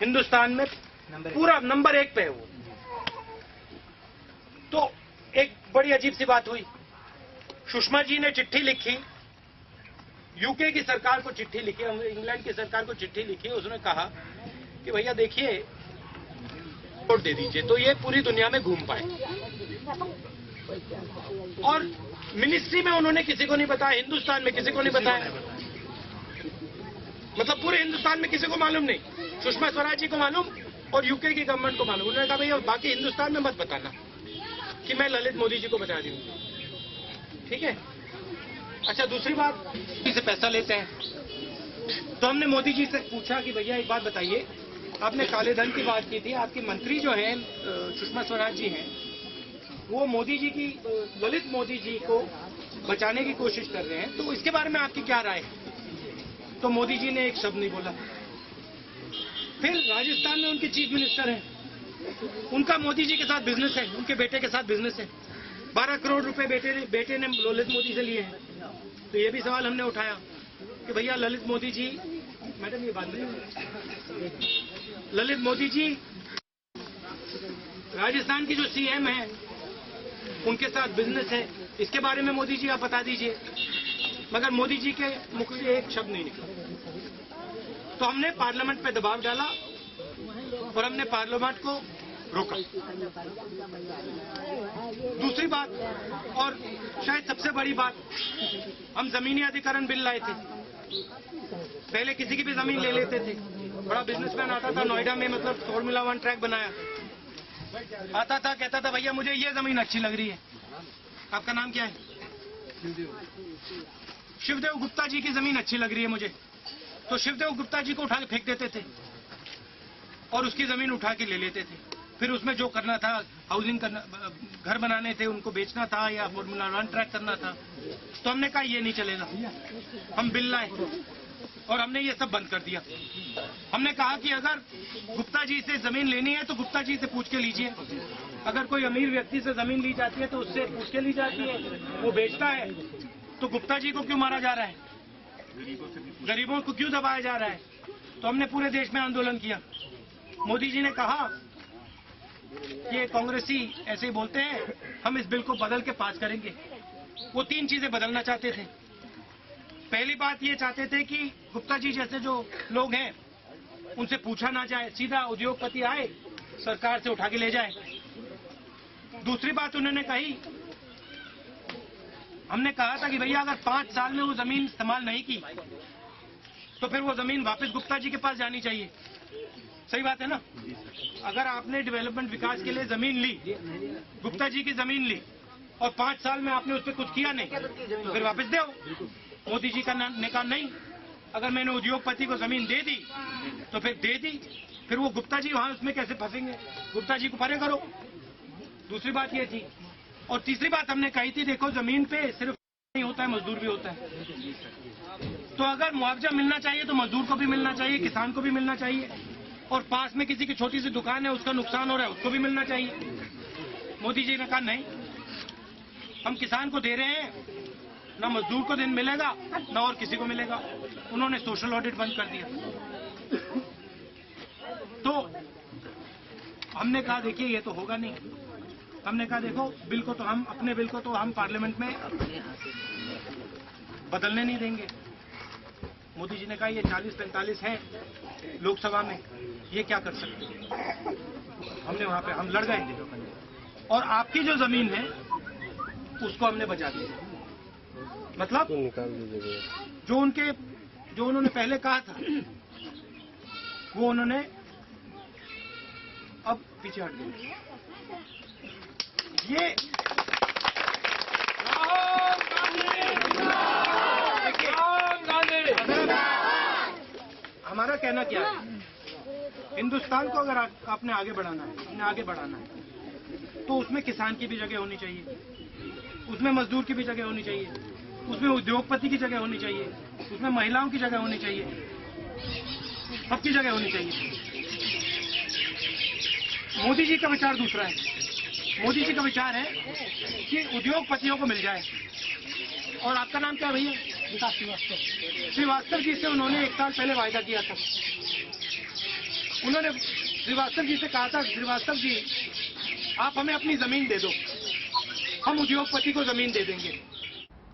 हिंदुस्तान में पूरा नंबर 1 पे है वो। तो एक बड़ी अजीब सी बात हुई, सुषमा जी ने चिट्ठी लिखी, यूके की सरकार को चिट्ठी लिखी, इंग्लैंड की सरकार को चिट्ठी लिखी। उसने कहा कि भैया देखिए वोट दे दीजिए तो ये पूरी दुनिया में घूम पाए। और मिनिस्ट्री में उन्होंने किसी को नहीं बताया, हिंदुस्तान में किसी को नहीं बताया, मतलब पूरे हिंदुस्तान में किसी को मालूम नहीं। सुषमा स्वराज जी को मालूम और यूके की गवर्नमेंट को मालूम। उन्होंने कहा भैया बाकी हिंदुस्तान में मत बताना कि मैं ललित मोदी जी को बता दी हूँ, ठीक है। अच्छा, दूसरी बात, से पैसा लेते हैं तो हमने मोदी जी से पूछा कि भैया एक बात बताइए, आपने काले धन की बात की थी, आपके मंत्री जो हैं सुषमा स्वराज जी हैं, वो मोदी जी की ललित मोदी जी को बचाने की कोशिश कर रहे हैं, तो इसके बारे में आपकी क्या राय है? तो मोदी जी ने एक शब्द नहीं बोला। फिर राजस्थान में उनके चीफ मिनिस्टर हैं, उनका मोदी जी के साथ बिजनेस है, उनके बेटे के साथ बिजनेस है, 12 करोड़ रुपए बेटे ने ललित मोदी से लिए हैं। तो ये भी सवाल हमने उठाया कि भैया ललित मोदी जी, मैडम ये बात नहीं, ललित मोदी जी राजस्थान की जो सीएम है उनके साथ बिजनेस है, इसके बारे में मोदी जी आप बता दीजिए। मगर मोदी जी के मुख से एक शब्द नहीं निकला। तो हमने पार्लियामेंट पे दबाव डाला और हमने पार्लियामेंट को रोका। दूसरी बात और शायद सबसे बड़ी बात, हम जमीनी अधिकरण बिल लाए थे। पहले किसी की भी जमीन ले लेते थे, बड़ा बिजनेसमैन आता था नोएडा में, मतलब फॉर्मूला 1 ट्रैक बनाया, आता था कहता था भैया मुझे ये जमीन अच्छी लग रही है। आपका नाम क्या है? शिवदेव गुप्ता जी की जमीन अच्छी लग रही है मुझे, तो शिवदेव गुप्ता जी को उठा के फेंक देते थे और उसकी जमीन उठा के ले लेते थे। फिर उसमें जो करना था, हाउसिंग करना, घर बनाने थे, उनको बेचना था या फॉर्मूला 1 ट्रैक करना था। तो हमने कहा ये नहीं चलेगा, हम बिल लाए और हमने ये सब बंद कर दिया। हमने कहा कि अगर गुप्ता जी से जमीन लेनी है तो गुप्ता जी से पूछ के लीजिए। अगर कोई अमीर व्यक्ति से जमीन ली जाती है तो उससे पूछ के ली जाती है, वो बेचता है तो गुप्ता जी को क्यों मारा जा रहा है, गरीबों को क्यों दबाया जा रहा है? तो हमने पूरे देश में आंदोलन किया। मोदी जी ने कहा कि कांग्रेसी ऐसे ही बोलते हैं, हम इस बिल को बदल के पास करेंगे। वो 3 चीजें बदलना चाहते थे। पहली बात ये चाहते थे कि गुप्ता जी जैसे जो लोग हैं उनसे पूछा ना जाए, सीधा उद्योगपति आए सरकार से उठा के ले जाए। दूसरी बात उन्होंने कही, हमने कहा था कि भैया अगर 5 साल में वो जमीन इस्तेमाल नहीं की तो फिर वो जमीन वापस गुप्ता जी के पास जानी चाहिए। सही बात है ना? अगर आपने डेवलपमेंट विकास के लिए जमीन ली, गुप्ता जी की जमीन ली और 5 साल में आपने उस पर कुछ किया नहीं तो फिर वापस दो। मोदी जी का ने कहा नहीं, अगर मैंने उद्योगपति को जमीन दे दी तो फिर दे दी, फिर वो गुप्ता जी वहां उसमें कैसे फंसेंगे, गुप्ता जी को परे करो। दूसरी बात ये थी। और तीसरी बात हमने कही थी, देखो जमीन पे सिर्फ नहीं होता है, मजदूर भी होता है। तो अगर मुआवजा मिलना चाहिए तो मजदूर को भी मिलना चाहिए, किसान को भी मिलना चाहिए, और पास में किसी की छोटी सी दुकान है उसका नुकसान हो रहा है उसको भी मिलना चाहिए। मोदी जी ने कहा नहीं, हम किसान को दे रहे हैं, ना मजदूर को दिन मिलेगा ना और किसी को मिलेगा। उन्होंने सोशल ऑडिट बंद कर दिया। तो हमने कहा देखिए ये तो होगा नहीं। हमने कहा देखो बिल को तो हम, अपने बिल को तो हम पार्लियामेंट में बदलने नहीं देंगे। मोदी जी ने कहा ये 40-45 है लोकसभा में, ये क्या कर सकते हैं। हमने वहां पे हम लड़ गए और आपकी जो जमीन है उसको हमने बचा दिया। मतलब जो उन्होंने पहले कहा था वो उन्होंने अब पीछे हट गए। ये हमारा कहना क्या है, हिंदुस्तान को अगर आपने आगे बढ़ाना है, हमने आगे बढ़ाना है, तो उसमें किसान की भी जगह होनी चाहिए, उसमें मजदूर की भी जगह होनी चाहिए, उसमें उद्योगपति की जगह होनी चाहिए, उसमें महिलाओं की जगह होनी चाहिए, सबकी जगह होनी चाहिए। मोदी जी का विचार दूसरा है। मोदी जी का विचार है कि उद्योगपतियों को मिल जाए। और आपका नाम क्या है भैया? विकास श्रीवास्तव। श्रीवास्तव जी से उन्होंने 1 साल पहले वायदा किया था उन्होंने श्रीवास्तव जी से कहा था, श्रीवास्तव जी आप हमें अपनी जमीन दे दो, हम उद्योगपति को जमीन दे देंगे।